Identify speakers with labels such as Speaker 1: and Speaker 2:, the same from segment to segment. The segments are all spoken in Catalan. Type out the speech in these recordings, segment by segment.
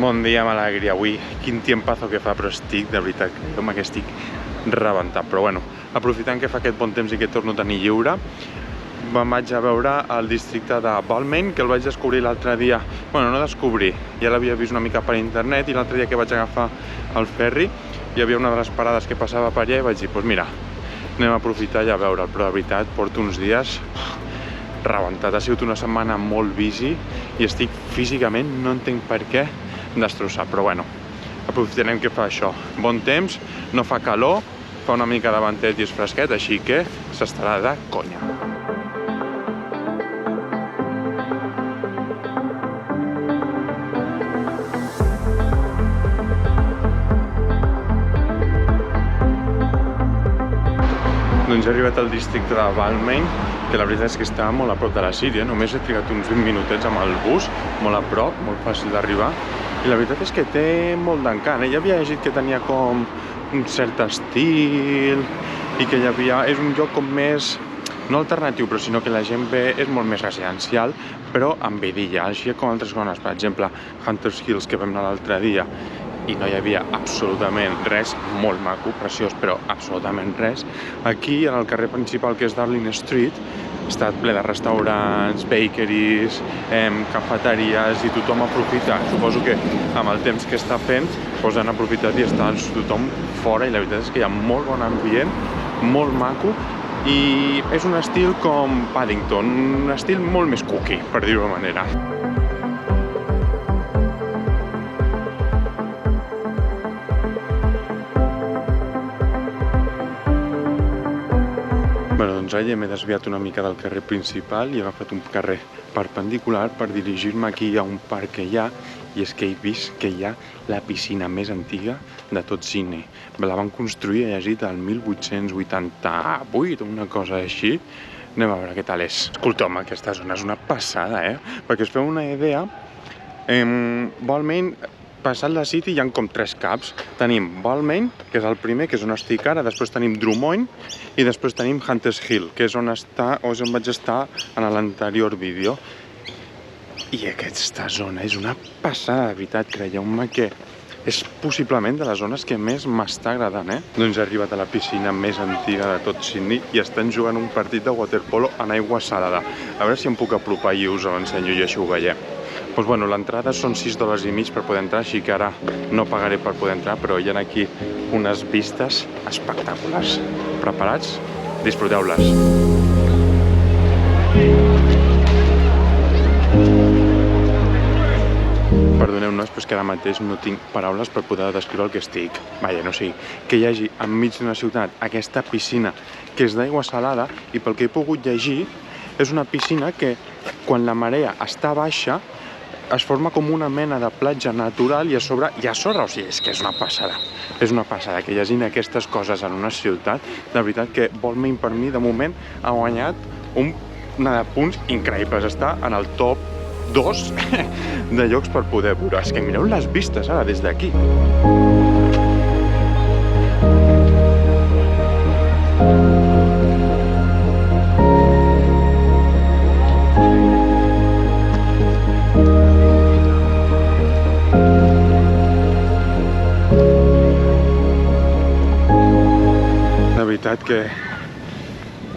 Speaker 1: Bon dia, m'alegria. Avui, quin tiempazo que fa, però estic, de veritat, que estic rebentat. Però bueno, aprofitant que fa aquest bon temps i que torno a tenir lliure, me'n vaig a veure el districte de Balmain, que el vaig descobrir l'altre dia. Bueno, no descobrir, ja l'havia vist una mica per internet, i l'altre dia que vaig agafar el ferri, hi havia una de les parades que passava per allà i vaig dir, doncs mira, anem a aprofitar i a veure'l. Però de veritat, porto uns dies rebentat. Ha sigut una setmana molt busy i estic físicament, no entenc per què, destrossat. Però bueno, aprofitarem que fa això. Bon temps, no fa calor, fa una mica de ventet i és fresquet, així que s'estarà de conya. Doncs he arribat al districte de Balmain, que la veritat és que està molt a prop de la City, només he trigat uns 20 minutets amb el bus, molt a prop, molt fàcil d'arribar, i la veritat és que té molt d'encant. Ja havia llegit que tenia com un cert estil i que és un lloc com més, no alternatiu, però sinó que la gent ve, és molt més residencial, però amb vidilla, així com altres zones, per exemple, Hunters Hills, que vam anar l'altre dia, i no hi havia absolutament res, molt maco, preciós, però absolutament res. Aquí, en el carrer principal, que és Darling Street, està ple de restaurants, bakeries, cafeteries, i tothom aprofita. Suposo que amb el temps que està fent, doncs han aprofitat i està tothom fora, i la veritat és que hi ha molt bon ambient, molt maco, i és un estil com Paddington, un estil molt més cookie, per dir-ho d'una manera. Doncs ara m'he desviat una mica del carrer principal i he agafat un carrer perpendicular per dirigir-me aquí a un parc que hi ha, i és que he vist que hi ha la piscina més antiga de tot Sydney. La van construir, he llegit, el 1888, una cosa així. Anem a veure què tal és. Escolta, home, aquesta zona és una passada, Perquè us feu una idea, Balmain, passat la City, hi ha com 3 caps. Tenim Balmain, que és el primer, que és on estic ara, després tenim Drummoyne i després tenim Hunters Hill, que és on vaig estar en l'anterior vídeo. I aquesta zona és una passada, de veritat, creieu-me que és possiblement de les zones que més m'està agradant, Doncs he arribat a la piscina més antiga de tot Sydney i estan jugant un partit de waterpolo en aigua salada. A veure si em puc apropar i us l'ensenyo i així ho veieu. Doncs bueno, l'entrada són $6.50 per poder entrar, així que ara no pagaré per poder entrar, però hi ha aquí unes vistes espectaculars. Preparats? Disfruteu-les! Perdoneu-nos, però és que ara mateix no tinc paraules per poder descriure el que estic. Vaja, no sé, que hi hagi enmig d'una ciutat aquesta piscina que és d'aigua salada, i pel que he pogut llegir, és una piscina que quan la marea està baixa es forma com una mena de platja natural i a sobre hi ha sorra, o sigui, és que és una passada. És una passada que llegint aquestes coses en una ciutat, de veritat que Balmain per mi de moment ha guanyat una de punts increïbles, està en el top 2 de llocs per poder veure. És que mireu les vistes ara des d'aquí. Que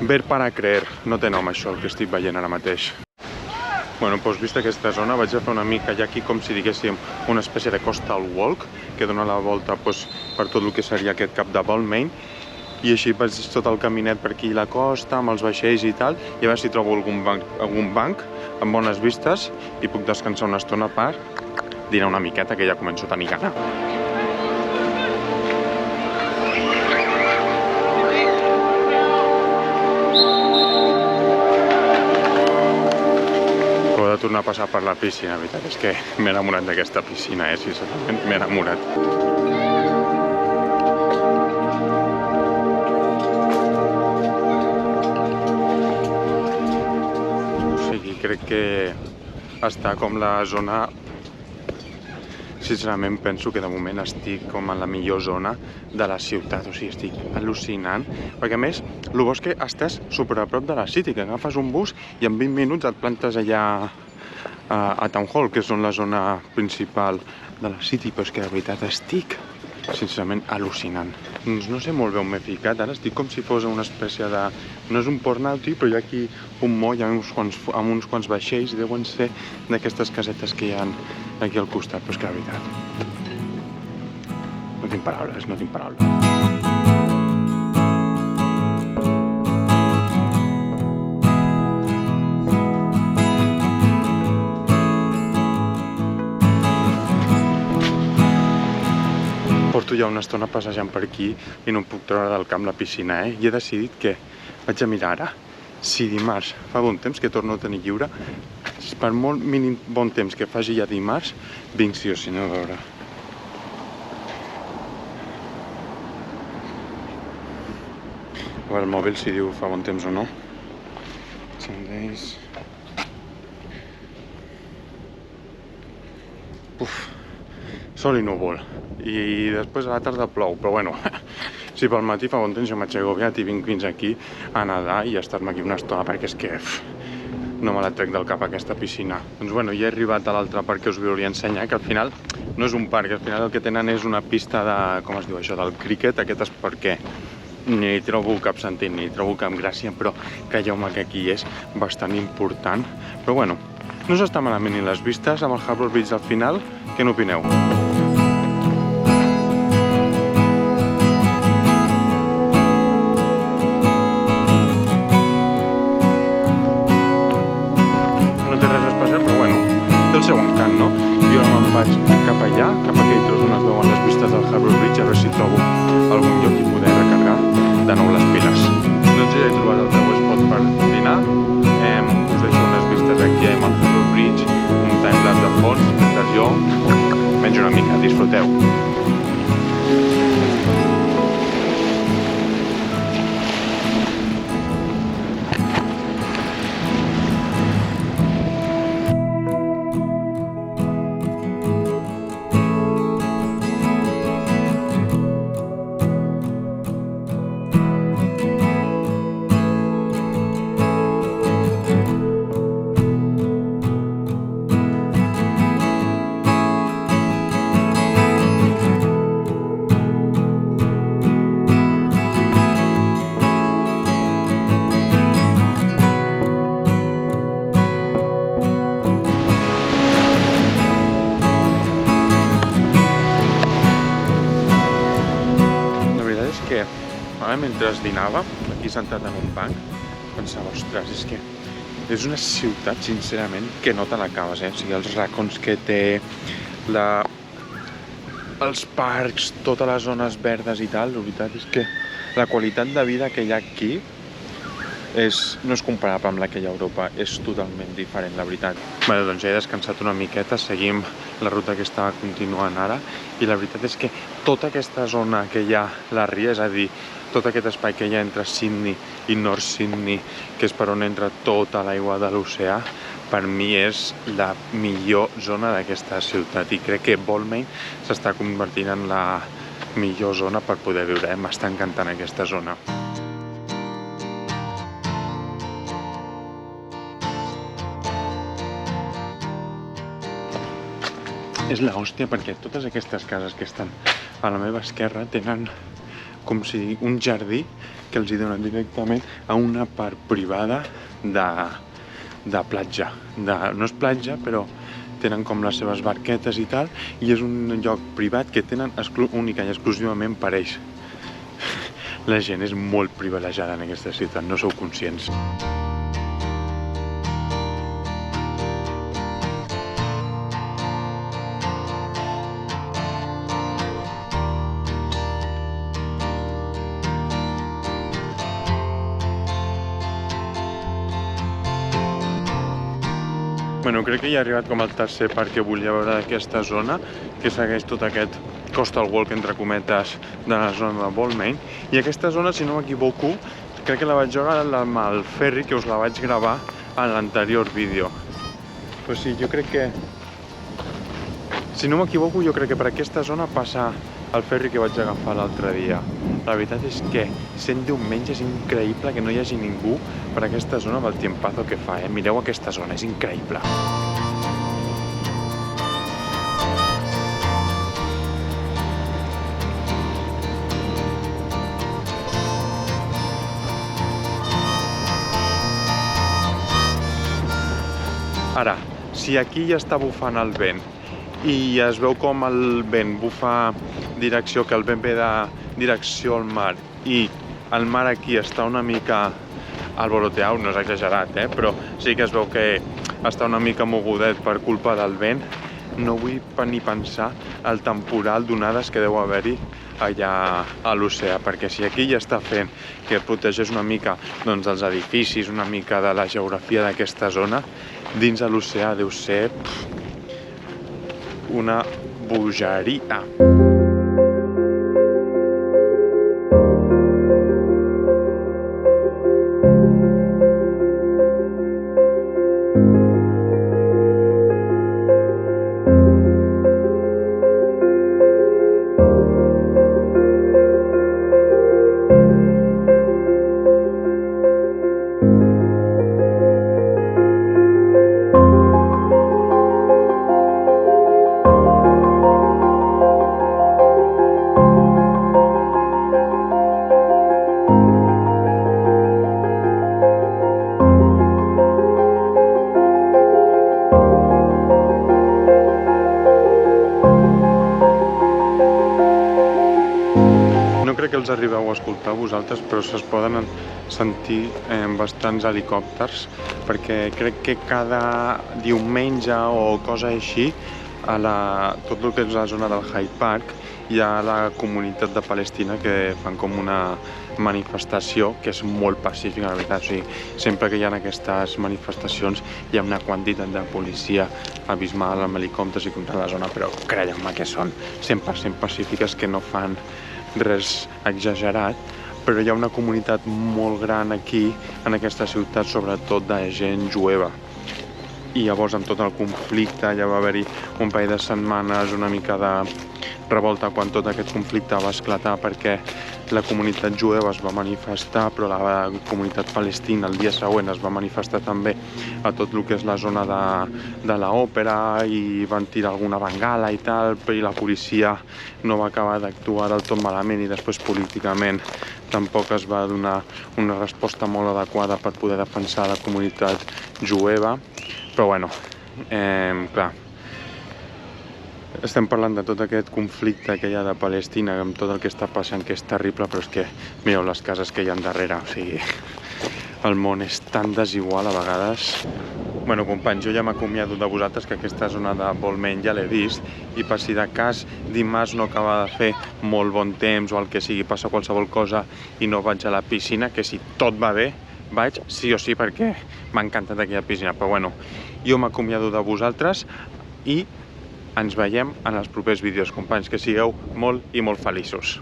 Speaker 1: ver para creer, no té nom això el que estic veient ara mateix. Bueno, doncs vista aquesta zona vaig a fer una mica ja aquí com si diguéssim una espècie de coastal walk que dona la volta per tot el que seria aquest cap de Balmain, i així vaig tot el caminet per aquí a la costa amb els vaixells i tal, i a veure si trobo algun banc amb bones vistes i puc descansar una estona per dinar una miqueta, que ja començo a tenir gana. Tornar a passar per la piscina, la veritat és que m'he enamorat d'aquesta piscina, sincerament, m'he enamorat. O sigui, crec que està com la zona sincerament penso que de moment estic com en la millor zona de la ciutat, o sigui, estic al·lucinant, perquè a més, el bo és que estàs super a prop de la City, que agafes un bus i en 20 minuts et plantes allà a Town Hall, que és la zona principal de la City, però és que de veritat estic sincerament al·lucinant. Doncs no sé molt bé on m'he ficat, ara estic com si fos una espècie de... No és un port nàutic, però hi ha aquí un moll amb uns quants vaixells, deuen ser d'aquestes casetes que hi ha aquí al costat, però és que de veritat... No tinc paraules, no tinc paraules. Porto ja una estona passejant per aquí i no em puc treure del camp la piscina, I he decidit que vaig a mirar ara si dimarts fa bon temps que torno a tenir lliure, per molt mínim bon temps que faci ja dimarts, vinc sí o sí, no, a veure. A veure el mòbil si diu fa bon temps o no. Sundays. Sol i núvol. I després a la tarda plou, però bueno, si pel matí fa bon temps jo m'haig agobiat i vinc fins aquí a nedar i a estar-me aquí una estona perquè és que no me la trec del cap aquesta piscina. Doncs bueno, ja he arribat a l'altre parc que us volia ensenyar, que al final no és un parc, al final el que tenen és una pista de, com es diu això, del críquet, aquest és perquè ni hi trobo cap sentit, ni hi trobo cap gràcia, però calleu-me que aquí és bastant important. Però bueno, no s'està malament ni les vistes amb el Harbour Bridge al final, què n'opineu? El seu encant, no? Jo me'n vaig cap allà, cap a aquell tros on es veuen les vistes del Harbour Bridge, a veure si trobo algun lloc i poder recarregar de nou les piles. Doncs ja he trobat el meu spot per dinar. Us deixo unes vistes aquí amb el Harbour Bridge, un timelapse de fons, mentre jo menjo una mica. Disfruteu! Ara mentre dinava, aquí sentat en un banc, pensava, ostres, és que és una ciutat, sincerament, que no te l'acabes, O sigui, els racons que té, els parcs, totes les zones verdes i tal, la veritat és que la qualitat de vida que hi ha aquí no és comparable amb la que hi ha a Europa, és totalment diferent, la veritat. Bé, doncs ja he descansat una miqueta, seguim la ruta que estava continuant ara, i la veritat és que tota aquesta zona que hi ha la ria, és a dir, tot aquest espai que hi ha entre Sydney i North Sydney, que és per on entra tota l'aigua de l'oceà, per mi és la millor zona d'aquesta ciutat, i crec que Balmain s'està convertint en la millor zona per poder viure, M'està encantant aquesta zona. És la hòstia perquè totes aquestes cases que estan a la meva esquerra tenen com si un jardí que els hi donen directament a una part privada de platja. No és platja, però tenen com les seves barquetes i tal, i és un lloc privat que tenen única i exclusivament per ells. La gent és molt privilegiada en aquesta ciutat, no sou conscients. Bueno, crec que ja he arribat com al tercer parc que volia veure d'aquesta zona, que segueix tot aquest coastal walk, entre cometes, de la zona de Balmain. I aquesta zona, si no m'equivoco, crec que la vaig veure amb el ferri, que us la vaig gravar en l'anterior vídeo. Però sí, jo crec que... Si no m'equivoco, jo crec que per aquesta zona passa el ferri que vaig agafar l'altre dia. La veritat és que sent diumenge és increïble que no hi hagi ningú per aquesta zona amb el tiempazo que fa, Mireu aquesta zona, és increïble. Ara, si aquí ja està bufant el vent i es veu com el vent bufa direcció, que el vent ve de direcció al mar i el mar aquí està una mica alboroteau, no és exagerat, però sí que es veu que està una mica mogudet per culpa del vent. No vull ni pensar el temporal d'onades que deu haver-hi allà a l'oceà, perquè si aquí ja està fent que protegeix una mica doncs, dels edificis, una mica de la geografia d'aquesta zona, dins de l'oceà deu ser una bogeria. Que els arribeu a escoltar vosaltres, però es poden sentir bastants helicòpters, perquè crec que cada diumenge o cosa així a tot el que és la zona del Hyde Park hi ha la comunitat de Palestina que fan com una manifestació que és molt pacífica, la veritat. O sigui, sempre que hi ha aquestes manifestacions hi ha una quantitat de policia abismal amb helicòpters i contra la zona, però creieu-me que són 100% pacífiques, que no fan res exagerat, però hi ha una comunitat molt gran aquí en aquesta ciutat, sobretot de gent jueva. I llavors amb tot el conflicte ja va haver-hi un parell de setmanes una mica de revolta quan tot aquest conflicte va esclatar, perquè la comunitat jueva es va manifestar, però la comunitat palestina el dia següent es va manifestar també a tot el que és la zona de l'òpera i van tirar alguna bengala i tal, i la policia no va acabar d'actuar del tot malament i després políticament tampoc es va donar una resposta molt adequada per poder defensar la comunitat jueva. Però bueno, clar, estem parlant de tot aquest conflicte que hi ha de Palestina amb tot el que està passant, que és terrible, però és que mireu les cases que hi ha darrere, o sigui, el món és tan desigual a vegades. Bueno, companys, jo ja m'acomiado de vosaltres, que aquesta zona de Balmain ja l'he vist, i per si de cas dimarts no acaba de fer molt bon temps o el que sigui, passa qualsevol cosa i no vaig a la piscina, que si tot va bé vaig sí o sí, perquè m'ha encantat aquella piscina. Però bueno, jo m'acomiado de vosaltres i ens veiem en els propers vídeos, companys. Que sigueu molt i molt feliços.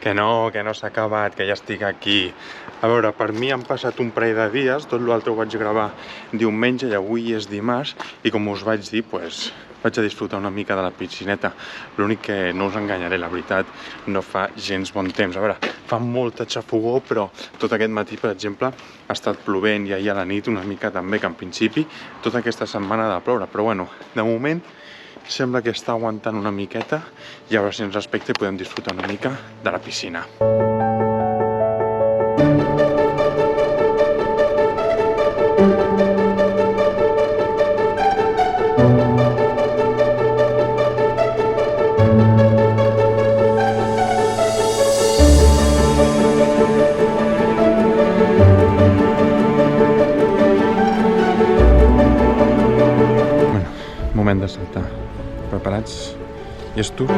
Speaker 1: Que no s'ha acabat, que ja estic aquí. A veure, per mi han passat un parell de dies, tot l'altre ho vaig gravar diumenge i avui és dimarts, i com us vaig dir, doncs, vaig a disfrutar una mica de la piscineta. L'únic que no us enganyaré, la veritat, no fa gens bon temps. A veure, fa molta xafogor, però tot aquest matí, per exemple, ha estat plovent i ahir a la nit una mica també, que en principi tota aquesta setmana ha de ploure. Però bueno, de moment sembla que està aguantant una miqueta i a veure si ens respecta i podem disfrutar una mica de la piscina. Moment de saltar. Preparats? Llestos?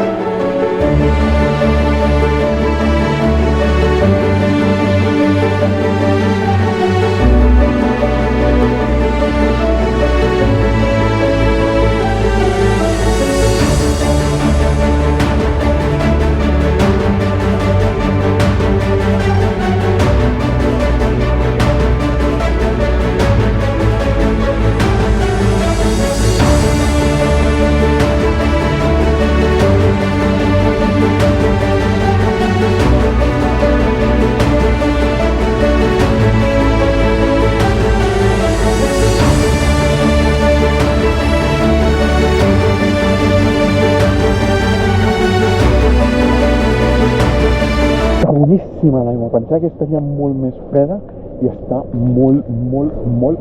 Speaker 1: Boníssima l'aigua, pensava que estaria molt més freda i està molt,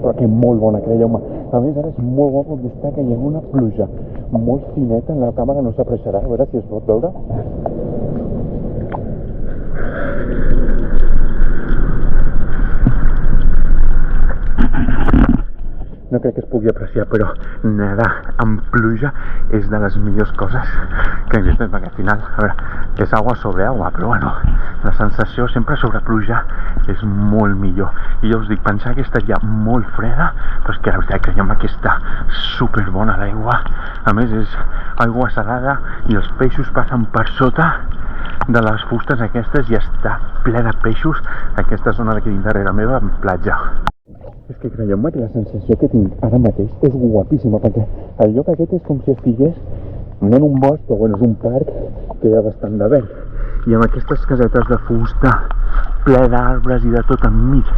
Speaker 1: però que molt bona, creieu-me. A més, ara és molt guapo perquè està caient una pluja molt fineta, en la càmera no s'apreciarà, a veure si es pot veure. No crec que es pugui apreciar, però nedar amb pluja és de les millors coses que existeix, perquè al final, a veure, és aigua sobre aigua, però bueno, la sensació sempre sobre pluja és molt millor. I jo us dic, pensar que estaria molt freda, però és que la veritat, creieu-me que està superbona l'aigua. A més, és aigua salada i els peixos passen per sota de les fustes aquestes i està ple de peixos aquesta zona d'aquí darrere meva en platja. És que creieu-me que la sensació que tinc ara mateix és guapíssima, perquè el lloc aquest és com si estigués no en un bosc, però bueno, és un parc que hi ha bastant de verd. I amb aquestes casetes de fusta, ple d'arbres i de tot enmig,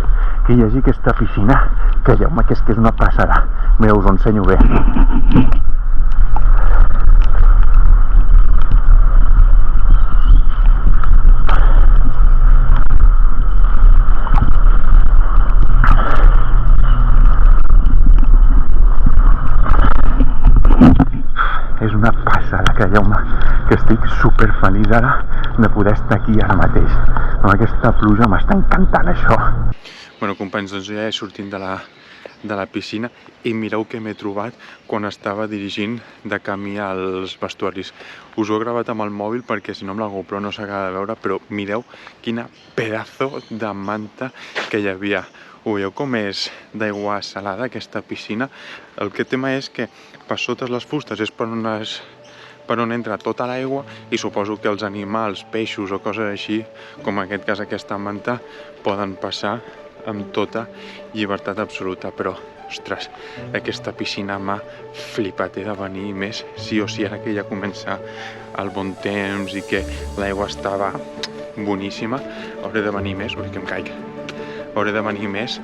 Speaker 1: que hi hagi aquesta piscina, creieu-me que és una passada. Mireu, us ho ensenyo bé. És una passada, creieu-me, que estic super feliç ara de poder estar aquí ara mateix. Amb aquesta pluja m'està encantant això. Bueno, companys, doncs ja he sortit de la piscina i mireu què m'he trobat quan estava dirigint de camí als vestuaris. Us ho he gravat amb el mòbil perquè si no amb la GoPro no s'acaba de veure, però mireu quina pedazo de manta que hi havia. Ho veieu com és d'aigua salada aquesta piscina? El que tema és que per sota les fustes és per on entra tota l'aigua i suposo que els animals, peixos o coses així, com en aquest cas aquesta manta, poden passar amb tota llibertat absoluta, però ostres, aquesta piscina m'ha flipat, he de venir més sí o sí ara que ja comença el bon temps i que l'aigua estava boníssima. Hauré de venir més, que em caic. Hauré de venir més,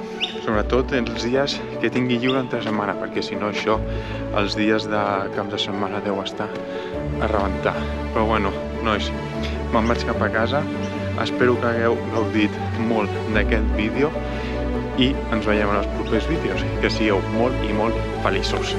Speaker 1: sobretot els dies que tingui lliure entre setmana, perquè si no això, els dies de cap de setmana deu estar a rebentar. Però bueno, nois, me'n vaig cap a casa, espero que hagueu gaudit molt d'aquest vídeo i ens veiem en els propers vídeos. Que sigueu molt i molt feliços.